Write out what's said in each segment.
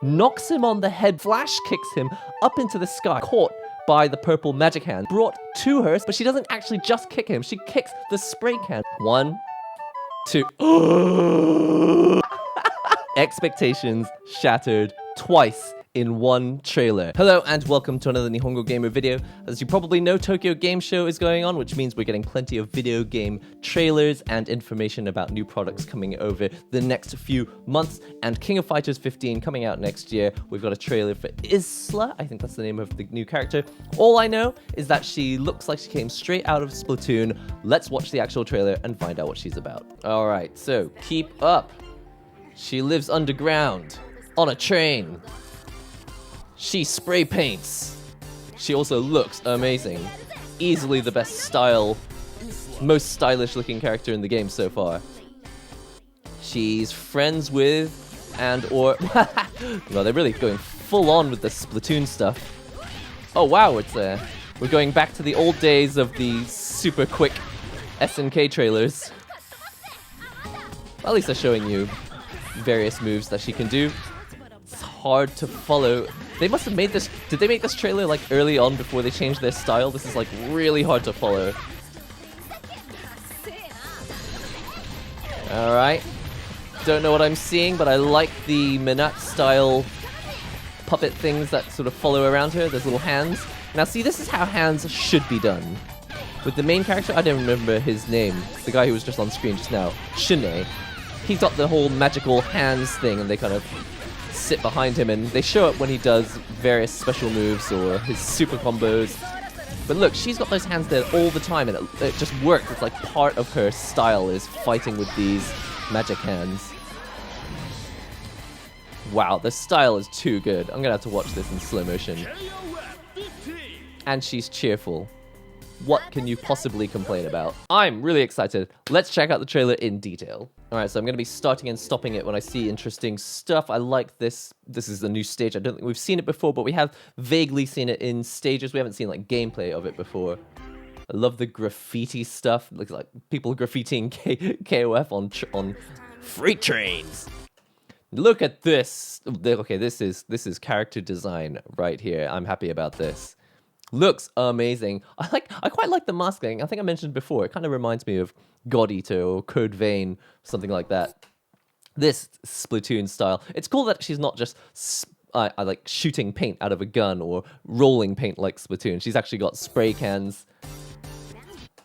knocks him on the head, flash kicks him up into the sky, caught by the purple magic hand, brought to her, but she doesn't actually just kick him, she kicks the spray can. 1, 2. Expectations shattered twice in one trailer. Hello and welcome to another NihongoGamer video. As you probably know, Tokyo Game Show is going on, which means we're getting plenty of video game trailers and information about new products coming over the next few months. And King of Fighters 15 coming out next year. We've got a trailer for Isla, I think that's the name of the new character. All I know is that she looks like she came straight out of Splatoon. Let's watch the actual trailer and find out what she's about. Alright, so keep up. She lives underground, on a train. She spray paints. She also looks amazing. Easily the best style, most stylish looking character in the game so far. She's friends with no, they're really going full on with the Splatoon stuff. Oh wow, we're going back to the old days of the super quick SNK trailers. At least they're showing you various moves that she can do. It's hard to follow. They must have made this. Did they make this trailer like early on before they changed their style? This is like really hard to follow. Alright. Don't know what I'm seeing, but I like the Minat style puppet things that sort of follow around her. There's little hands. Now see, this is how hands should be done. With the main character, I don't remember his name. The guy who was just on screen just now. Shine. He's got the whole magical hands thing, and they kind of sit behind him, and they show up when he does various special moves or his super combos. But look, she's got those hands there all the time, and it just works. It's like part of her style is fighting with these magic hands. Wow, the style is too good. I'm gonna have to watch this in slow motion. And she's cheerful. What can you possibly complain about? I'm really excited. Let's check out the trailer in detail. Alright, so I'm going to be starting and stopping it when I see interesting stuff. I like this. This is the new stage. I don't think we've seen it before, but we have vaguely seen it in stages. We haven't seen like gameplay of it before. I love the graffiti stuff. It looks like people graffitiing KOF on freight trains. Look at this. Okay, this is character design right here. I'm happy about this. Looks amazing. I quite like the masking. I think I mentioned before. It kind of reminds me of God Eater or Code Vein, something like that. This Splatoon style. It's cool that she's not just I like shooting paint out of a gun or rolling paint like Splatoon. She's actually got spray cans.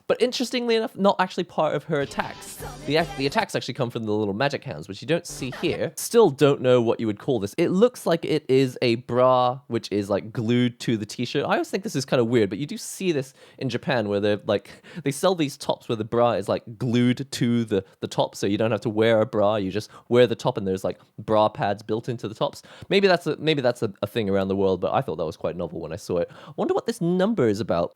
But interestingly enough, not actually part of her attacks. The attacks actually come from the little magic hands, which you don't see here. Still don't know what you would call this. It looks like it is a bra, which is like glued to the t-shirt. I always think this is kind of weird, but you do see this in Japan where they sell these tops where the bra is like glued to the top, so you don't have to wear a bra. You just wear the top, and there's like bra pads built into the tops. Maybe that's a thing around the world, but I thought that was quite novel when I saw it. I wonder what this number is about.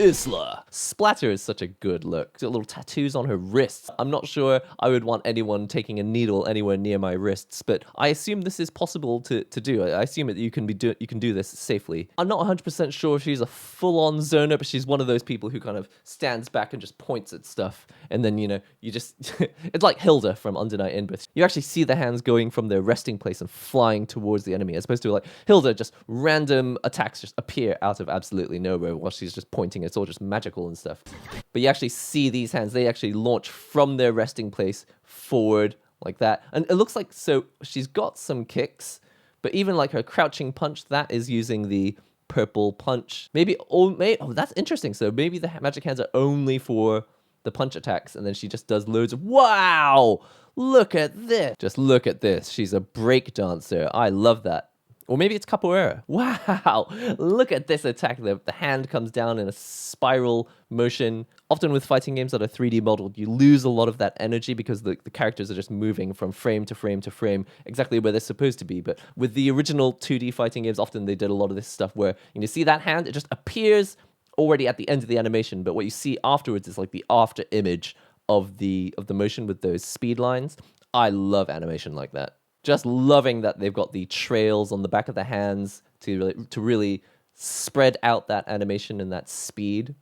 Isla. Splatter is such a good look. She's got little tattoos on her wrists. I'm not sure I would want anyone taking a needle anywhere near my wrists, but I assume this is possible to do. I assume that you can do this safely. I'm not 100% sure if she's a full-on zoner, but she's one of those people who kind of stands back and just points at stuff, and then, you know, you just... It's like Hilda from Under Night In-Breath. You actually see the hands going from their resting place and flying towards the enemy, as opposed to like Hilda, just random attacks just appear out of absolutely nowhere while she's just pointing. It's all just magical and stuff. But you actually see these hands, they actually launch from their resting place forward like that. And it looks like, so she's got some kicks, but even like her crouching punch, that is using the purple punch. Oh, that's interesting. So maybe the magic hands are only for the punch attacks, and then she just does loads of, wow, look at this. Just look at this. She's a break dancer. I love that. Or maybe it's capoeira. Wow, look at this attack. The hand comes down in a spiral motion. Often with fighting games that are 3D modeled, you lose a lot of that energy because the characters are just moving from frame to frame to frame, exactly where they're supposed to be. But with the original 2D fighting games, often they did a lot of this stuff where you see that hand, it just appears already at the end of the animation, but what you see afterwards is like the after image of the motion with those speed lines. I love animation like that. Just loving that they've got the trails on the back of the hands to really spread out that animation and that speed.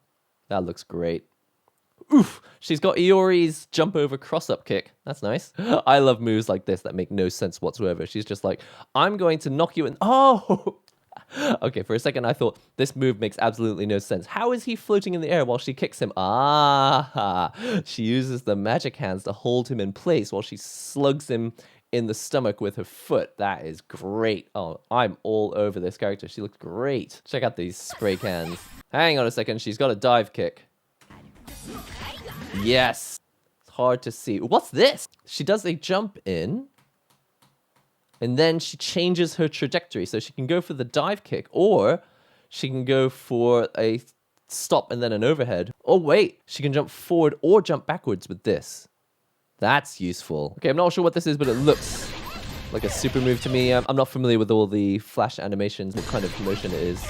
That looks great. Oof. She's got Iori's jump over cross up kick. That's nice. I love moves like this that make no sense whatsoever. She's just like, I'm going to knock you in. Oh! Okay, for a second I thought this move makes absolutely no sense. How is he floating in the air while she kicks him? Ah! She uses the magic hands to hold him in place while she slugs him in the stomach with her foot. That is great. Oh, I'm all over this character. She looks great. Check out these spray cans. Hang on a second. She's got a dive kick. Yes. It's hard to see. What's this? She does a jump in. And then she changes her trajectory. So she can go for the dive kick. Or she can go for a stop and then an overhead. Oh, wait. She can jump forward or jump backwards with this. That's useful. Okay, I'm not sure what this is, but it looks like a super move to me. I'm not familiar with all the flash animations, what kind of motion it is.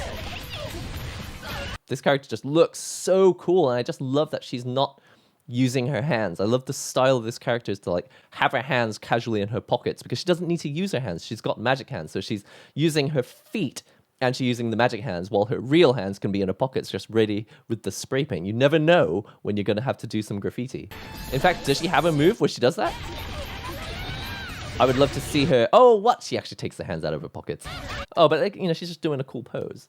This character just looks so cool, and I just love that she's not using her hands. I love the style of this character is to like have her hands casually in her pockets because she doesn't need to use her hands. She's got magic hands, so she's using her feet and she's using the magic hands while her real hands can be in her pockets just ready with the spray paint. You never know when you're going to have to do some graffiti. In fact, does she have a move where she does that? I would love to see her. Oh, what? She actually takes the hands out of her pockets. Oh, but like, you know, she's just doing a cool pose.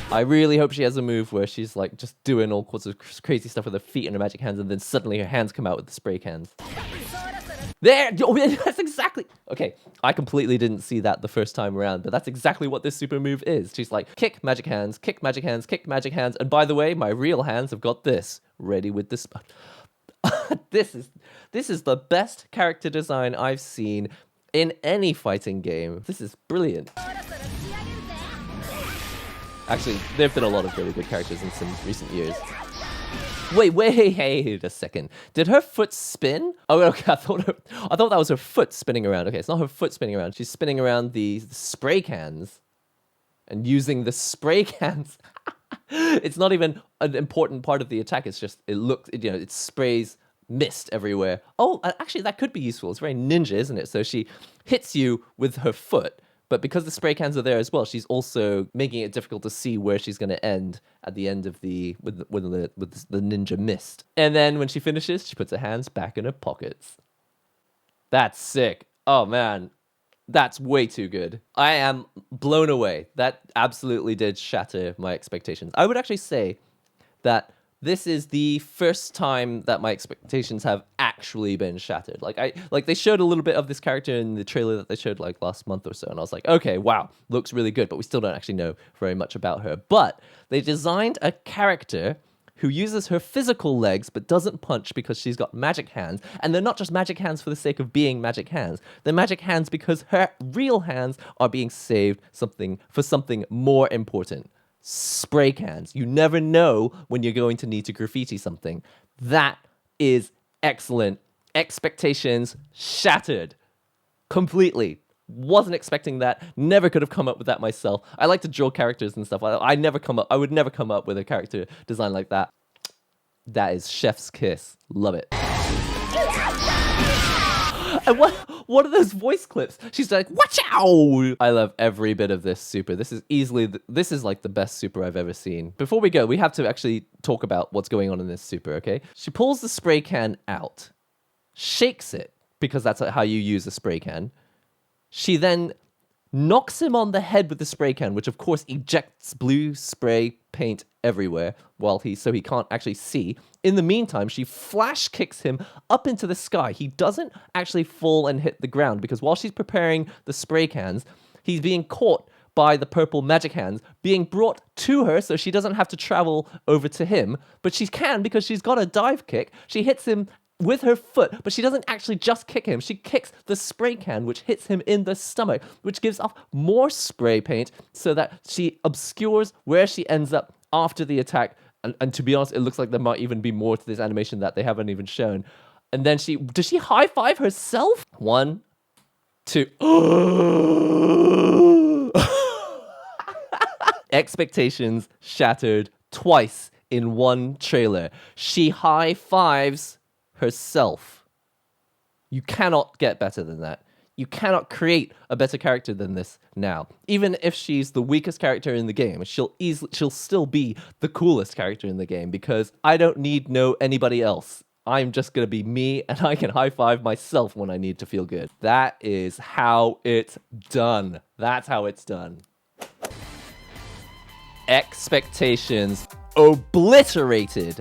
I really hope she has a move where she's like just doing all sorts of crazy stuff with her feet and her magic hands, and then suddenly her hands come out with the spray cans. There! That's exactly... Okay, I completely didn't see that the first time around, but that's exactly what this super move is. She's like, kick magic hands, kick magic hands, kick magic hands, and by the way, my real hands have got this, ready with this... This is the best character design I've seen in any fighting game. This is brilliant. Actually, there have been a lot of really good characters in some recent years. Wait a second. Did her foot spin? Oh, okay, I thought that was her foot spinning around. Okay, it's not her foot spinning around. She's spinning around the spray cans and using the spray cans. It's not even an important part of the attack. It's just, it sprays mist everywhere. Oh, actually, that could be useful. It's very ninja, isn't it? So she hits you with her foot. But because the spray cans are there as well, she's also making it difficult to see where she's going to end at the end of with the ninja mist. And then when she finishes, she puts her hands back in her pockets. That's sick. Oh man, that's way too good. I am blown away. That absolutely did shatter my expectations. I would actually say that this is the first time that my expectations have actually been shattered. Like they showed a little bit of this character in the trailer that they showed like last month or so, and I was like, okay, wow, looks really good, but we still don't actually know very much about her. But they designed a character who uses her physical legs but doesn't punch because she's got magic hands, and they're not just magic hands for the sake of being magic hands. They're magic hands because her real hands are being saved for something more important. Spray cans. You never know when you're going to need to graffiti something. That is excellent. Expectations shattered completely. Wasn't expecting that. Never could have come up with that myself. I like to draw characters and stuff. I would never come up with a character design like that. That is chef's kiss. Love it. And what are those voice clips? She's like, watch out! I love every bit of this super. This is like the best super I've ever seen. Before we go, we have to actually talk about what's going on in this super, okay? She pulls the spray can out, shakes it, because that's how you use a spray can. She then knocks him on the head with the spray can, which of course ejects blue spray paint everywhere so he can't actually see. In the meantime, she flash kicks him up into the sky. He doesn't actually fall and hit the ground because while she's preparing the spray cans, he's being caught by the purple magic hands, being brought to her so she doesn't have to travel over to him, but she can because she's got a dive kick. She hits him with her foot, but she doesn't actually just kick him. She kicks the spray can, which hits him in the stomach, which gives off more spray paint so that she obscures where she ends up after the attack. And to be honest, it looks like there might even be more to this animation that they haven't even shown. And then does she high five herself? 1, 2. Expectations shattered twice in one trailer. She high fives herself. You cannot get better than that. You cannot create a better character than this now. Even if she's the weakest character in the game, she'll still be the coolest character in the game because I don't need anybody else. I'm just gonna be me, and I can high five myself when I need to feel good. That is how it's done. That's how it's done. Expectations obliterated.